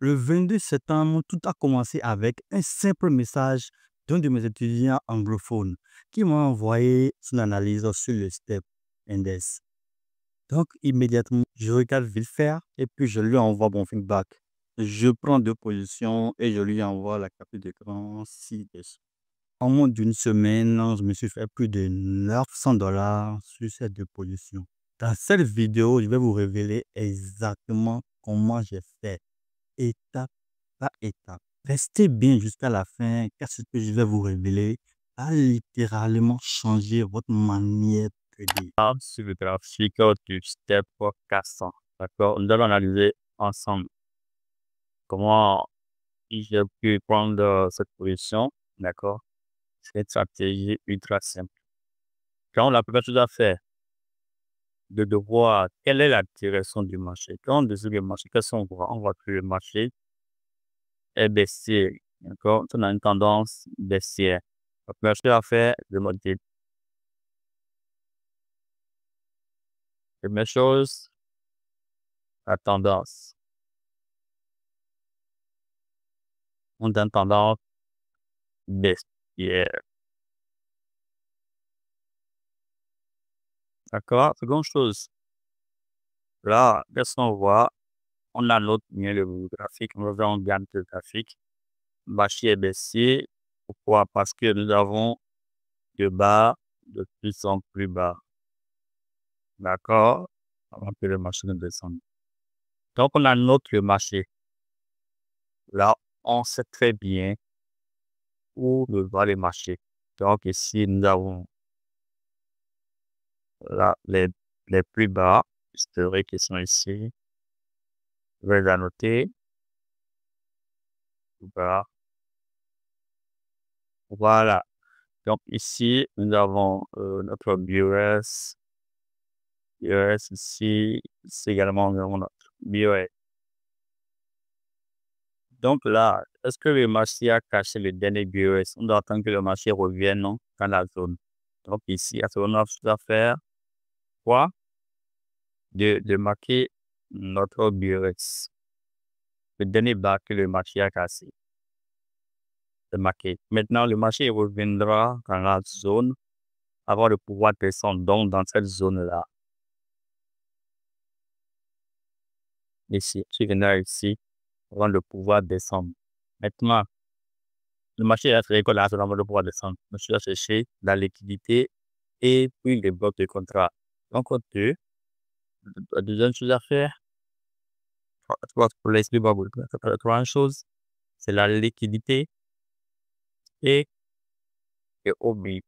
Le 22 septembre, tout a commencé avec un simple message d'un de mes étudiants anglophones qui m'a envoyé son analyse sur le step index. Donc, immédiatement, je regarde vite faire et puis je lui envoie mon feedback. Je prends deux positions et je lui envoie la capture d'écran ci-dessous. En moins d'une semaine, je me suis fait plus de $900 sur ces deux positions. Dans cette vidéo, je vais vous révéler exactement comment j'ai fait, étape par étape. Restez bien jusqu'à la fin, car ce que je vais vous révéler a littéralement changé votre manière de trader. Sur le graphique du step 400. D'accord? Nous allons analyser ensemble comment j'ai pu prendre cette position. D'accord? C'est une stratégie ultra simple. Quand la première chose à faire, de voir quelle est la direction du marché. Quand on décide le marché, qu'est-ce qu'on voit? On voit que le marché est baissier. D'accord? On a une tendance baissière. La première chose à faire, de monter. Première chose, la tendance. On a une tendance baissière. D'accord? Seconde chose, là, qu'est-ce qu'on voit? On a notre lien le graphique, on regarde le graphique. Marché est baissier. Pourquoi? Parce que nous avons le bas de plus en plus bas. D'accord? Avant que le marché ne descende. Donc, on a notre marché. Là, on sait très bien où va le marché. Donc, ici, nous avons là, les plus bas historiques qui sont ici. Je vais les annoter. Bas. Voilà. Donc ici, nous avons notre BOS. BOS ici, c'est également notre BOS. Donc là, est-ce que le marché a caché le dernier BOS? On doit attendre que le marché revienne non, dans la zone. Donc ici, à ce moment, on doit faire quoi? De marquer notre BOS. Le dernier bas que le marché a cassé. De marquer. Maintenant, le marché reviendra dans la zone avant de pouvoir descendre. Donc, dans cette zone-là. Ici, tu viendras ici avant de pouvoir descendre. Maintenant, le marché est très là avant de pouvoir descendre. Je dois chercher la liquidité et puis les blocs de contrat. Donc, la deuxième chose à faire, pour l'expliquer, la troisième chose, c'est la liquidité et OBI.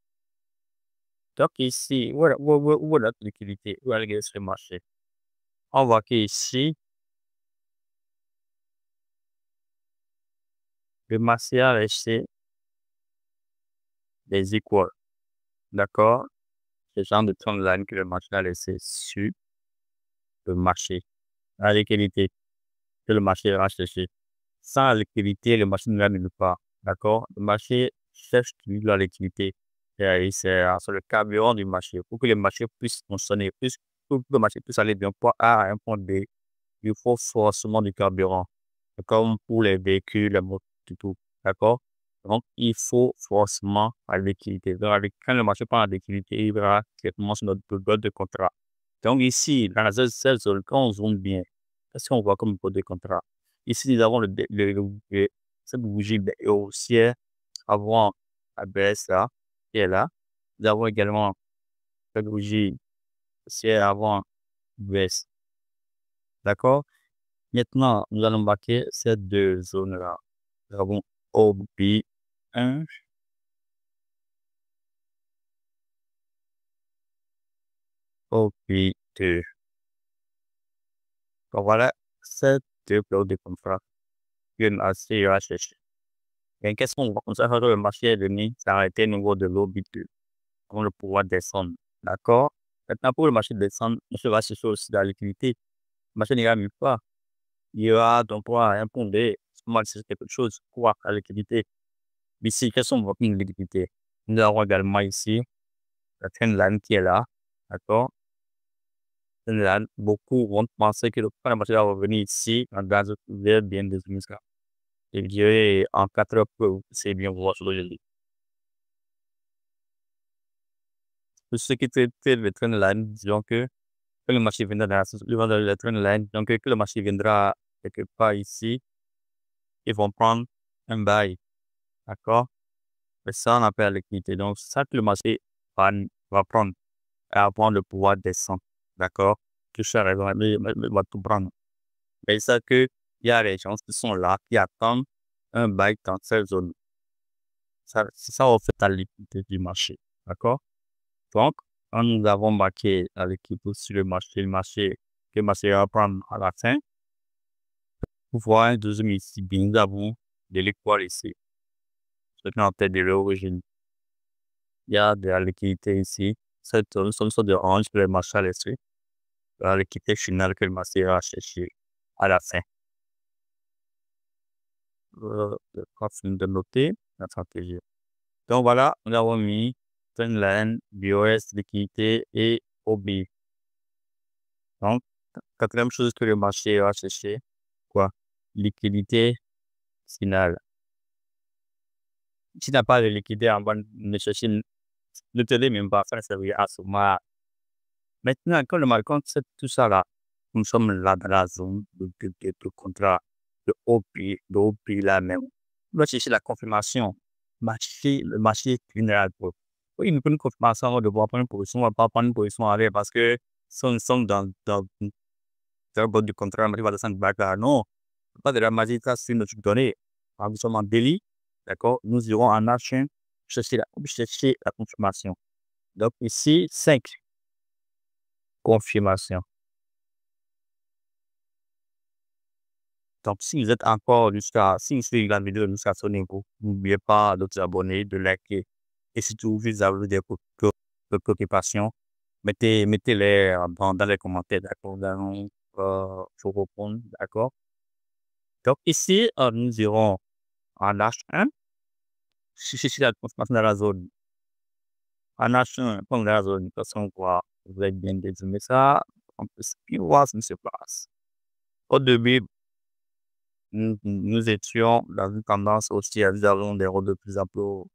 Donc, ici, où est notre liquidité? Où est le marché? On voit qu'ici, le marché a laissé des équals. D'accord? Ce genre de trend que le marché a laissé sur le marché. La liquidité que le marché va chercher. Sans la liquidité, le marché ne gagne pas. D'accord? Le marché cherche toujours la liquidité. C'est le carburant du marché. Pour que le marché puisse fonctionner, pour que le marché puisse aller d'un point A à un point B, il faut forcément du carburant. Comme pour les véhicules, les motos, tout. D'accord? Donc, il faut forcément la liquidité. Donc, quand le marché prend la liquidité, il va directement sur notre bloc de contrat. Donc, ici, dans cette zone, quand on zoome bien, qu'est-ce qu'on voit comme bloc de contrat? Ici, nous avons cette bougie haussière avant la baisse là, qui est là. Nous avons également cette bougie haussière avant baisse. D'accord? Maintenant, nous allons marquer ces deux zones-là. Nous avons OB1, OB2. Donc voilà, ces deux blocs de contrat que le marché va chercher. Et qu'est-ce qu'on va comme ça, quand le marché est venu s'arrêter au niveau de l'OB2, avant de pouvoir descendre. D'accord? Maintenant, pour le marché de descendre, on va chercher aussi de la liquidité. Le marché n'ira nulle pas. Il y aura donc pour un point B, moi, c'est quelque chose pour la liquidité. Ici, quelles sont vos liquidités? Nous avons également ici la trend line qui est là. D'accord? général, beaucoup vont penser que quand le marché va revenir ici, en gaz ouvert, bien défini ça. Je dirais, en 4 heures, c'est bien voir sur le Pour ce qui fait le trendline, disons que le marché viendra dans le trendline, donc que le marché viendra quelque part ici, ils vont prendre un bail, d'accord? Et ça, on appelle la liquidité. Donc, c'est ça que le marché va, va prendre avant de pouvoir descendre, d'accord? Tout ça, va tout prendre. Mais c'est ça que il y a des gens qui sont là, qui attendent un bail dans cette zone. Ça, c'est ça, en fait, la liquidité du marché, d'accord? Donc, quand nous avons marqué à l'équipe sur que le marché va prendre à la fin, pour voir un deuxième ici, bien, nous avons de l'équal ici. Ce qu'on appelle de l'origine. Il y a de la liquidité ici. Cette zone, une sorte de range que le marché a laissé. La liquidité finale que le marché va chercher à la fin. Je crois de noter la stratégie. Donc voilà, nous avons mis Trendline, BOS, liquidité et OB. Donc, quatrième chose que le marché va chercher, quoi? Liquidité finale. Si tu n'as pas de liquidité en bonne, ne te dis même pas faire servir à ce moment. Maintenant, quand le marché sait tout ça là, nous sommes là dans la zone de contrat, de haut prix, là même. On va chercher la confirmation. Le marché général. Oui, nous prenons une confirmation, on doit prendre une position, on ne va pas prendre une position arrière parce que si nous sommes dans le bord du contrat, le marché va descendre back là. Non, pas de la magie, ça c'est notre donnée. Quand nous sommes en délit, d'accord, nous irons en action chercher la confirmation. Donc ici, 5 confirmations. Donc, si vous êtes encore si vous suivez la vidéo jusqu'à ce niveau, n'oubliez pas de vous abonner, de liker. Et si vous avez des préoccupations, mettez-les dans les commentaires, d'accord? Je vous répondre, d'accord? Donc, ici, nous irons en H1. Si la confirmation dans la zone. En H1, comme dans la zone, de toute façon, vous êtes bien désigné ça. On peut voir ce qui se passe. Au début, nous étions dans une tendance aussi à avoir des rôles de plus en plus hauts.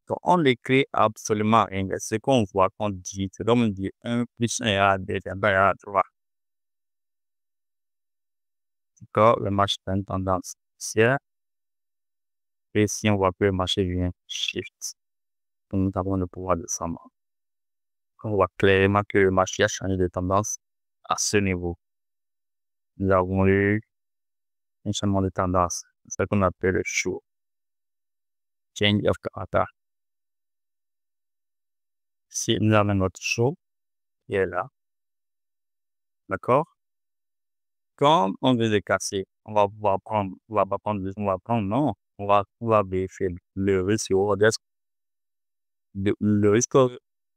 Donc, on n'écrit absolument rien. Ce qu'on voit, qu'on dit, c'est comme on dit 1 plus 1 égale 2, c'est égal à 3. D'accord, le marché a une tendance haussière. Et si on voit que le marché vient shift, donc nous avons le pouvoir de descendre. On voit clairement que le marché a changé de tendance à ce niveau. Nous avons eu un changement de tendance. C'est ce qu'on appelle le show. Change of character. Si nous avons notre show, qui est là, d'accord? Quand on veut le casser, on va prendre, non, on va vérifier le risque au risque, le risque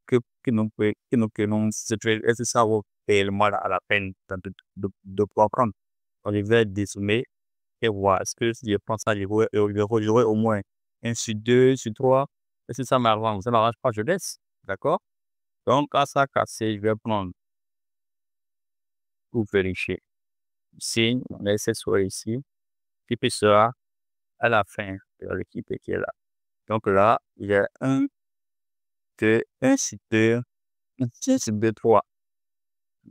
que nous, est-ce que ça vaut réellement la peine de pouvoir prendre? On va dézoomer et voir, est-ce que si je prends ça, j'aurai au moins 1 sur 2, sur 3, est-ce que ça m'arrange pas, je laisse, d'accord? Donc, quand ça a cassé, je vais prendre pour vérifier. Signe, on laisse ça ici, puis puis sera à la fin de l'équipe qui est là. Donc là, il y a 1, 2, 1 sur 2, 1 sur 2, 3.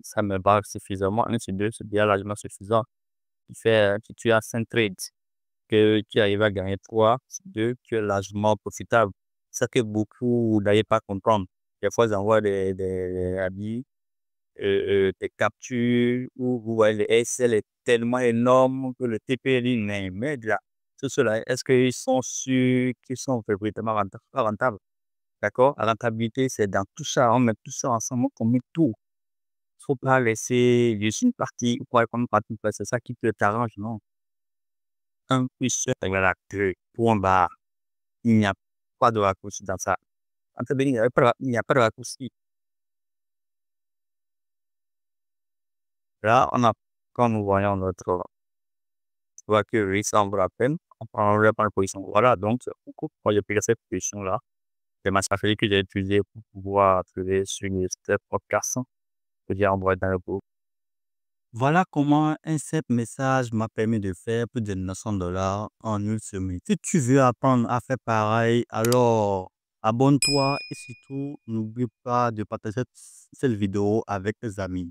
Ça me va suffisamment. 1 sur 2, c'est bien largement suffisant. Si tu as 5 trades, que tu arrives à gagner 3 sur 2, tu es largement profitable. C'est ça que beaucoup n'arrivent pas à comprendre. Des fois, ils envoient des habits, des captures où vous voyez le SL est tellement énorme que le TPL n'est mais là. Tout cela, est-ce qu'ils sont sûrs qu'ils sont véritablement rentables? D'accord? La rentabilité, c'est dans tout ça. On met tout ça ensemble, on met tout. Il ne faut pas laisser juste une partie ou quoi comme partie, c'est ça qui te t'arrange, non? 1 plus 1 égale à 2, point barre. Il n'y a pas de raccourci dans ça. Entre il n'y a pas de raccourci. Là, quand nous voyons notre voit que risque en vaut la peine, on prendrait pas une position. Voilà, donc, moi, j'ai pris cette position-là. C'est ma stratégie que j'ai utilisée pour pouvoir trouver sur les step podcast. que j'ai envoyé dans le groupe. Voilà comment un simple message m'a permis de faire plus de 900 dollars en une semaine. Si tu veux apprendre à faire pareil, alors abonne-toi et surtout n'oublie pas de partager cette vidéo avec tes amis.